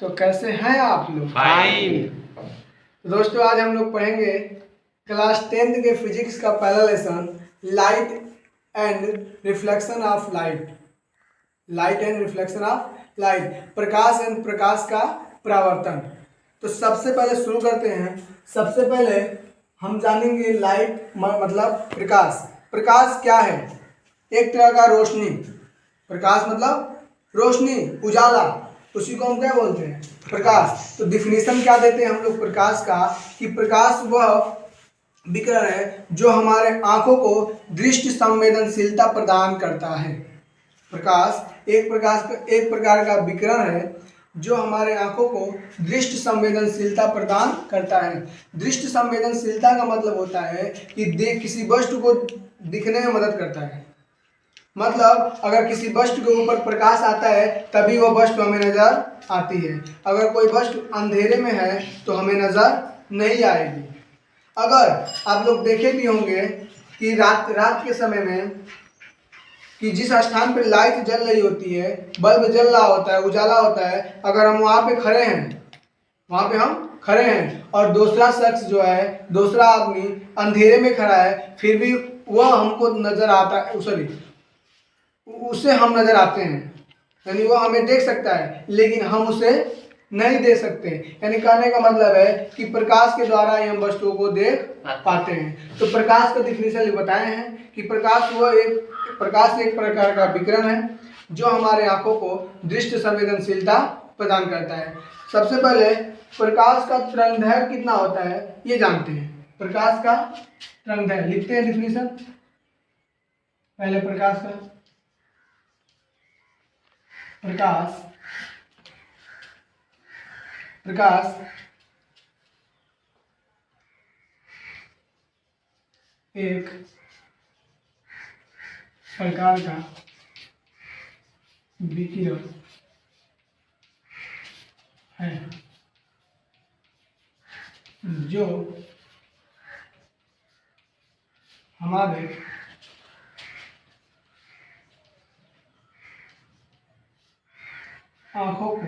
तो कैसे हैं आप लोग? फाइन। दोस्तों आज हम लोग पढ़ेंगे क्लास 10th के फिजिक्स का पहला lesson light and reflection of light. Light and reflection of light, प्रकाश एंड प्रकाश का परावर्तन। तो सबसे पहले शुरू करते हैं। सबसे पहले हम जानेंगे लाइट मतलब प्रकाश। प्रकाश क्या है? एक तरह का रोशनी। प्रकाश मतलब रोशनी, उजाला, उसी को हम क्या बोलते हैं? प्रकाश। तो डिफिनीशन क्या देते हैं हम लोग प्रकाश का कि प्रकाश वह विकिरण है जो हमारे आंखों को दृष्टि संवेदनशीलता प्रदान करता है। प्रकाश एक प्रकार का विकिरण है जो हमारे आंखों को दृष्टि संवेदनशीलता प्रदान करता है। दृष्टि संवेदनशीलता का मतलब होता है कि किसी वस्तु को दिखने में मदद करता है। मतलब अगर किसी वस्तु के ऊपर प्रकाश आता है तभी वह वस्तु हमें नजर आती है। अगर कोई वस्तु अंधेरे में है तो हमें नजर नहीं आएगी। अगर आप लोग देखे भी होंगे कि रात के समय में कि जिस स्थान पर लाइट जल रही होती है, बल्ब जल रहा होता है, उजाला होता है, अगर हम वहाँ पे खड़े हैं और दूसरा शख्स जो है, दूसरा आदमी अंधेरे में खड़ा है, फिर भी वह हमको नजर आता है, उसे हम नजर आते हैं, यानी वह हमें देख सकता है लेकिन हम उसे नहीं देख सकते। यानी कहने का मतलब है कि प्रकाश के द्वारा ही हम वस्तुओं को देख पाते हैं। तो प्रकाश का डिफिनीशन बताए हैं कि प्रकाश एक प्रकार का विकिरण है जो हमारे आंखों को दृष्टि संवेदनशीलता प्रदान करता है। सबसे पहले प्रकाश का तरंगदैर्घ्य कितना होता है ये जानते हैं। प्रकाश का तरंगदैर्घ्य लिखते हैं डिफिनीशन। पहले प्रकाश एक प्रकार का विकिरण है जो हमारे आंखों को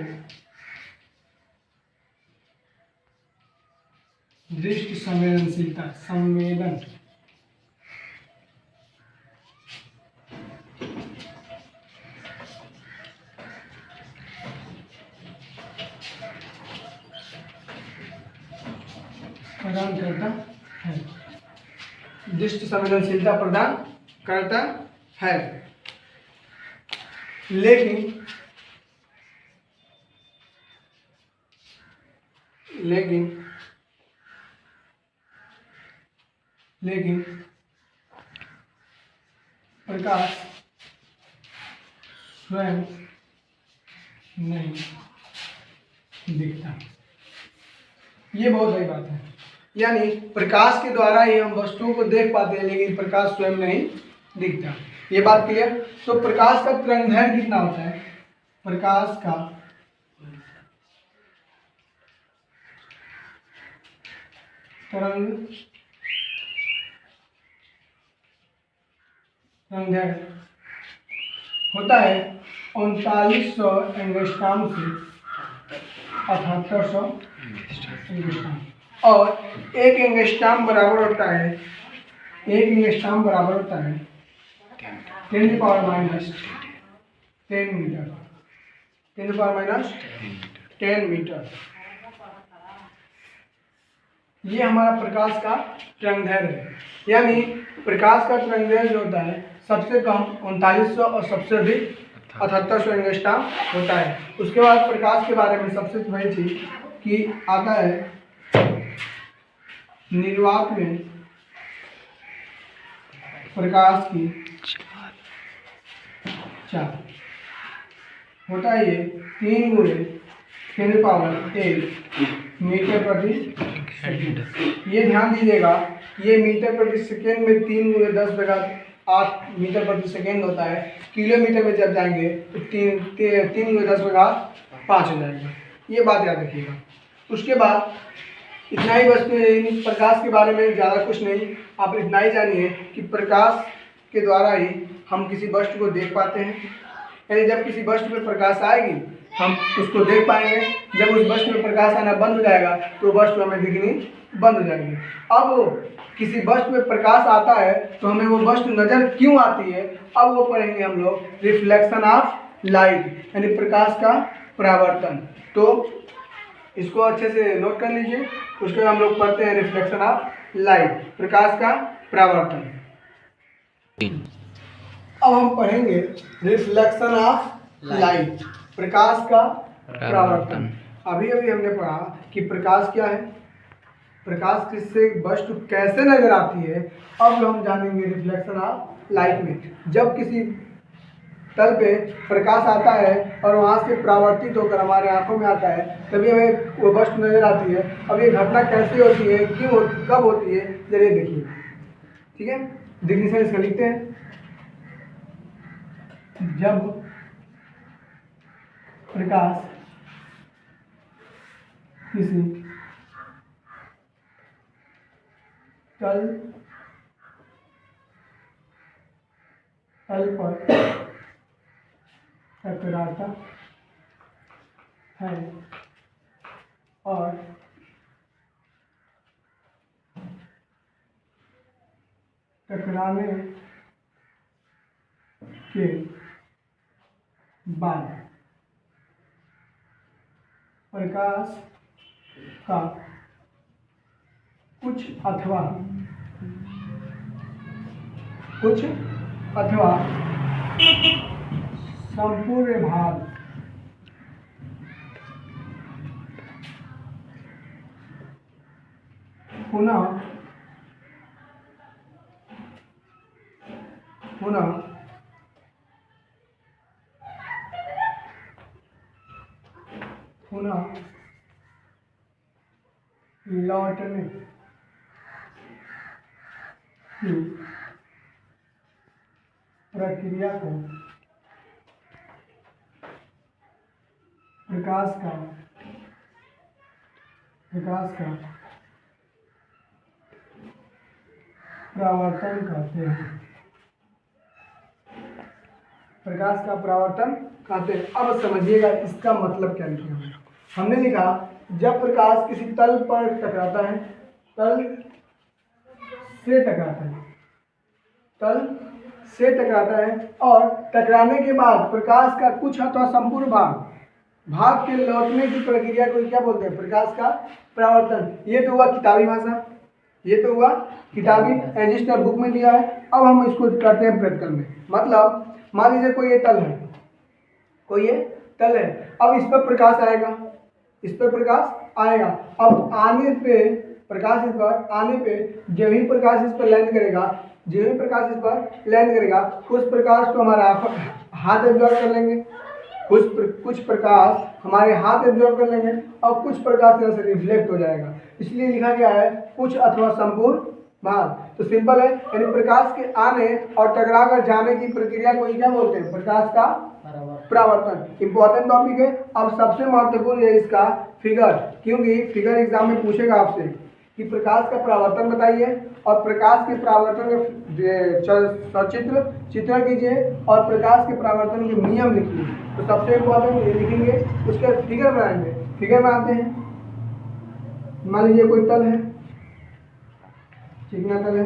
दृष्टि संवेदनशीलता प्रदान करता है। दृष्टि संवेदनशीलता प्रदान करता है। लेकिन प्रकाश स्वयं नहीं दिखता। ये बहुत बड़ी बात है। यानी प्रकाश के द्वारा ही हम वस्तुओं को देख पाते हैं लेकिन प्रकाश स्वयं नहीं दिखता। ये बात क्लियर? तो प्रकाश का तरंगदैर्घ्य कितना होता है? प्रकाश का तरंगदैर्घ्य होता है 3900 एंगस्ट्रॉम से 7800 एंगस्ट्रॉम। और एक एंगस्ट्रॉम बराबर होता है 10 की पावर माइनस 10 मीटर। 10 की पावर माइनस 10 मीटर। ये हमारा प्रकाश का तरंगदैर्घ्य है। यानी प्रकाश का तरंगदैर्घ्य जो होता है सबसे कम 3900 और सबसे अधिक 7800 एंगस्ट्रॉम होता है। उसके बाद प्रकाश के बारे में सबसे बड़ी चीज कि आता है निर्वात में प्रकाश की चाल होता है। ये 3 × 10⁻⁸ मीटर प्रति सेकेंड। ये ध्यान दीजिएगा, ये मीटर प्रति सेकेंड में 3 × 10⁸ मीटर प्रति सेकेंड होता है। किलोमीटर में जब जाएंगे तो 3 × 10⁵ हो जाएगा। ये बात याद रखिएगा। उसके बाद इतना ही वस्तु है, प्रकाश के बारे में ज़्यादा कुछ नहीं, आप इतना ही जानिए कि प्रकाश के द्वारा ही हम किसी वस्तु को देख पाते हैं। यानी जब किसी वस्तु में प्रकाश आएगी हम उसको देख पाएंगे। जब उस वस्तु में प्रकाश आना बंद हो जाएगा तो वस्तु हमें दिखनी बंद हो जाएगी। अब किसी वस्तु में प्रकाश आता है तो हमें वो वस्तु नजर क्यों आती है, अब वो पढ़ेंगे हम लोग रिफ्लेक्शन ऑफ लाइट, यानी प्रकाश का परावर्तन। तो इसको अच्छे से नोट कर लीजिए। उसके बाद हम लोग पढ़ते हैं रिफ्लेक्शन ऑफ लाइट, प्रकाश का परावर्तन। अब हम पढ़ेंगे रिफ्लेक्शन ऑफ लाइट, प्रकाश का परावर्तन। अभी अभी हमने पढ़ा कि प्रकाश क्या है, प्रकाश किससे वस्तु कैसे नजर आती है। अब हम जानेंगे रिफ्लेक्शन ऑफ लाइट में, जब किसी तल पे प्रकाश आता है और वहाँ से परावर्तित होकर हमारे आंखों में आता है, तभी हमें वो वस्तु नजर आती है। अब ये घटना कैसे होती है, क्यों होती, कब होती है, जरिए देखिए। ठीक है, डिफिनेशन इसका लिखते हैं। जब प्रकाश किसी तल पर टकराता है और टकराने के बाद प्रकाश का कुछ अथवा संपूर्ण भाग पुनः लौटने की प्रक्रिया को प्रकाश का परावर्तन कहते हैं। प्रकाश का परावर्तन कहते हैं। अब समझिएगा इसका मतलब क्या लिखा है। हमने लिखा जब प्रकाश किसी तल पर टकराता है, तल से टकराता है और टकराने के बाद प्रकाश का कुछ अथवा संपूर्ण भाग के लौटने की प्रक्रिया को क्या बोलते हैं, प्रकाश का परावर्तन। ये तो हुआ किताबी भाषा, ये तो हुआ किताबी रजिस्टर बुक में दिया है। अब हम इसको करते हैं प्रैक्टिकल में। मतलब मान लीजिए कोई ये तल है, अब इस पर प्रकाश आएगा, अब आने पे प्रकाश इस पर आने पे जब ही प्रकाश इस पर लैंड करेगा, उस प्रकाश को हमारा हाथ एब्जॉर्ब कर लेंगे, कुछ प्रकाश हमारे हाथ एब्जॉर्ब कर लेंगे और कुछ प्रकाश यहाँ से रिफ्लेक्ट हो जाएगा। इसलिए लिखा गया है कुछ अथवा संपूर्ण भाग। तो सिंपल है, यानी प्रकाश के आने और टकरा कर जाने की प्रक्रिया को क्या बोलते हैं, प्रकाश का परावर्तन। इंपॉर्टेंट टॉपिक है। अब सबसे महत्वपूर्ण है इसका फिगर, क्योंकि फिगर एग्जाम में पूछेगा आपसे कि प्रकाश का परावर्तन बताइए और प्रकाश के परावर्तन का चित्रण कीजिए और प्रकाश के परावर्तन के नियम लिखिए। तो सबसे इम्पोर्टेंट ये लिखेंगे, उसका फिगर बनाएंगे। फिगर बनाते हैं, मान लीजिए कोई तल है, चिकना तल है।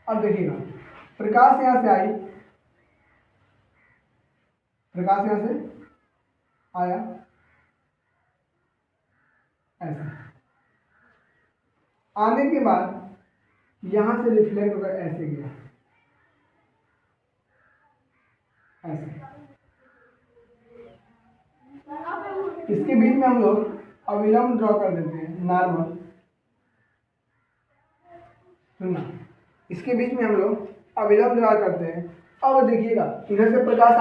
अब देखिएगा प्रकाश यहाँ से आई, प्रकाश यहाँ से आया ऐसा, आने के बाद यहां से रिफ्लेक्ट होकर ऐसे गया, ऐसे। इसके बीच में हम लोग अविलंब ड्रॉ कर देते हैं, नॉर्मल। सुनना, इसके बीच में हम लोग अविलंब ड्रॉ करते हैं। अब देखिएगा इधर से प्रकाश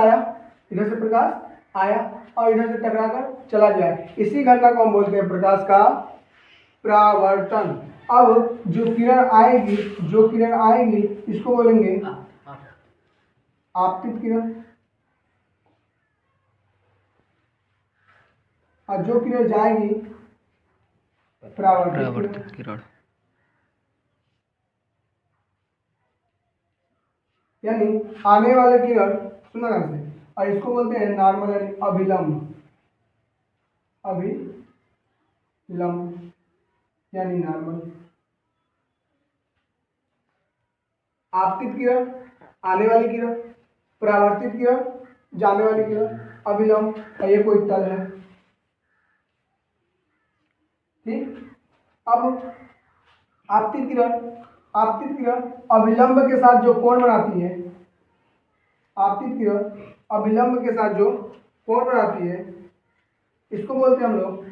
आया और इधर से टकरा कर चला गया। इसी घटना को हम बोलते हैं प्रकाश का परावर्तन। अब जो किरण आएगी इसको बोलेंगे आपतित किरण, और जो किरण जाएगी परावर्तित किरण। यानी आने वाले किरण, सुना ध्यान से, और इसको बोलते हैं नॉर्मल यानी अभिलंब, अभिलंब यानी नॉर्मल। आपतित किरण आने वाली किरण, परावर्तित किरण जाने वाली किरण, अभिलंब, ये कोई तल है। ठीक, अब आपतित किरण अभिलंब के साथ जो कोण बनाती है, आपतित किरण अभिलंब के साथ जो कोण बनाती है, इसको बोलते हैं हम लोग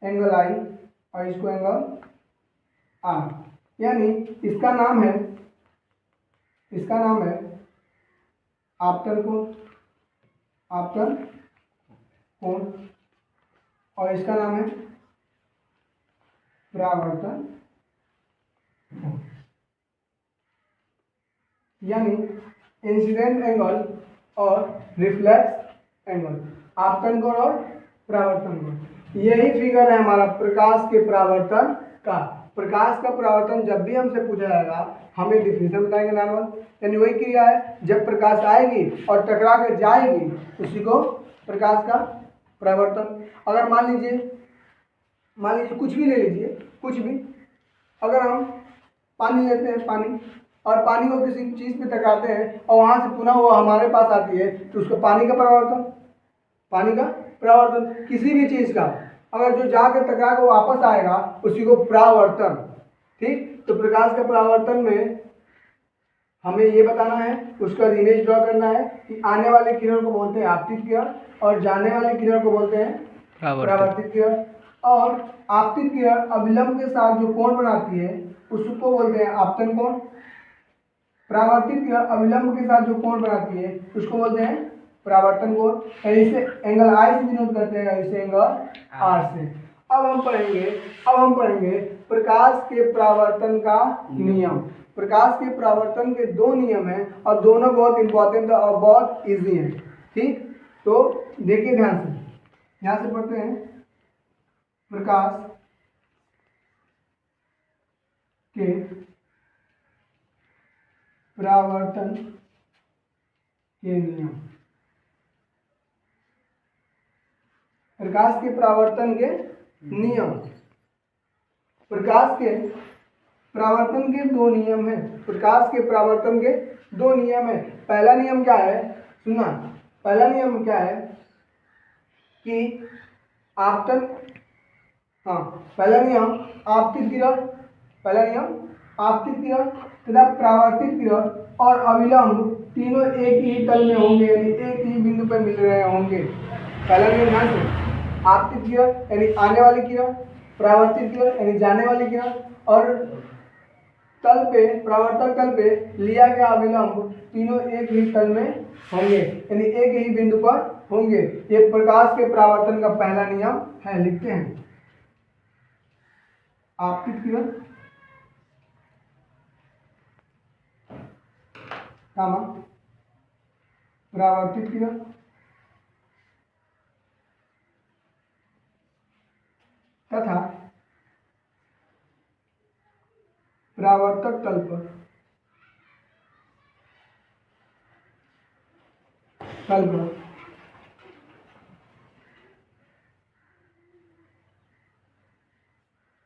एंगल आई, और इसको एंगल आर। यानी इसका नाम है आपतन कोण, और इसका नाम है परावर्तन कोण। यानी इंसिडेंट एंगल और रिफ्लेक्स एंगल, आपतन कोण और परावर्तन कोण। यही फिगर है हमारा प्रकाश के परावर्तन का। प्रकाश का परावर्तन जब भी हमसे पूछा जाएगा, हमें डिफिनेशन बताएंगे नॉर्मल, यानी वही क्रिया है जब प्रकाश आएगी और टकरा कर जाएगी, उसी को प्रकाश का परावर्तन। अगर मान लीजिए कुछ भी ले लीजिए, कुछ भी, अगर हम पानी लेते हैं, पानी, और पानी को किसी चीज़ पे टकराते हैं और वहाँ से पुनः वो हमारे पास आती है, तो उसको पानी का परावर्तन किसी भी चीज़ का, अगर जो जाकर टकरा कर वापस आएगा उसी को परावर्तन। ठीक, तो प्रकाश का परावर्तन में हमें ये बताना है, उसका इमेज ड्रॉ करना है कि आने वाले किरण को बोलते हैं आपतित किरण और जाने वाले किरण को बोलते हैं परावर्तित किरण। और आपतित किरण अभिलंब के साथ जो कोण बनाती है उसको बोलते हैं आपतन कोण। परावर्तित किरण अभिलंब के साथ जो कोण बनाती है उसको बोलते हैं परावर्तन कोण। इसे एंगल आई से डिनोट करते हैं, इसे एंगल आर से। अब हम पढ़ेंगे प्रकाश के परावर्तन का नियम। प्रकाश के परावर्तन के दो नियम हैं और दोनों बहुत इंपॉर्टेंट और बहुत इजी हैं। ठीक, तो देखिए ध्यान से पढ़ते हैं। प्रकाश के परावर्तन के नियम, प्रकाश के परावर्तन के नियम। प्रकाश के परावर्तन के दो नियम हैं। प्रकाश के परावर्तन के दो नियम हैं। पहला नियम क्या है, सुनना। पहला नियम क्या है कि आपतन, पहला नियम आपतित किरण, पहला नियम आपतित किरण तथा परावर्तित किरण और अभिलंब तीनों एक ही तल में होंगे, यानी एक ही बिंदु पर मिल रहे होंगे। पहला नियम ध्यान से, आपतित किरण यानी आने वाली किरण, परावर्तित किरण यानी जाने वाली किरण, और तल पे, परावर्तक तल पे लिया गया अभिलंब तीनों एक ही तल में होंगे, यानी एक ही बिंदु पर होंगे। ये प्रकाश के परावर्तन का पहला नियम है। लिखते हैं, आपतित किरण परावर्तित किरण तथा परावर्तक तल पर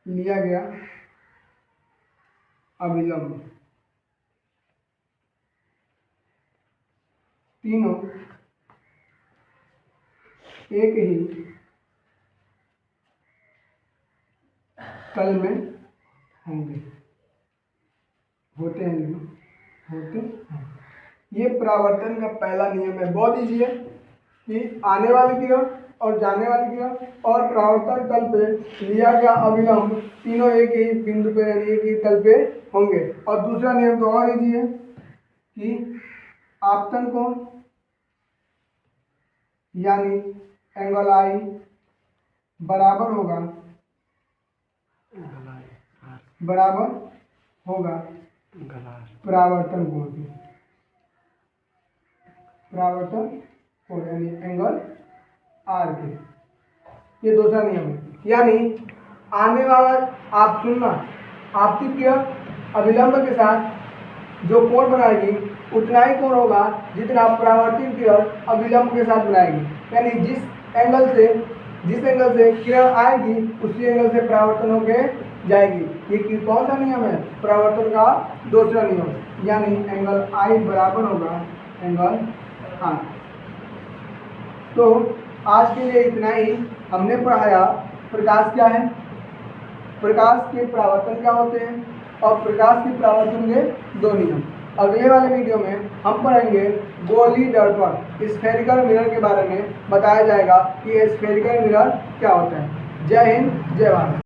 लिया गया अभिलंब तीनों एक ही तल में होंगे, होते हैं। ये परावर्तन का पहला नियम है। बहुत इजी है कि आने वाली किरण और जाने वाली किरण और परावर्तक तल पे लिया गया अभिलंब तीनों एक ही बिंदु पे यानी एक ही तल पे होंगे। और दूसरा नियम तो और इजी है कि आपतन कोण यानी एंगल आई बराबर होगा परावर्तन कोण के, परावर्तन कोण यानी एंगल आर के। ये दूसरा नियम है। यानी आने वाला, आप सुनना, आपतित किरण अभिलंब के साथ जो कोण बनाएगी उतना ही कोण होगा जितना परावर्तित किरण अभिलंब के साथ बनाएगी। यानी जिस एंगल से किरण आएगी उसी एंगल से परावर्तन होके जाएगी। ये कौन सा नियम है? परावर्तन का दूसरा नियम। यानी एंगल आई बराबर होगा एंगल आई। तो आज के लिए इतना ही। हमने पढ़ाया प्रकाश क्या है, प्रकाश के परावर्तन क्या होते हैं और प्रकाश के परावर्तन के दो नियम। अगले वाले वीडियो में हम पढ़ेंगे गोली दर्पण, स्फेरिकल मिरर के बारे में बताया जाएगा कि स्फेरिकल मिरर क्या होता है। जय हिंद, जय भारत।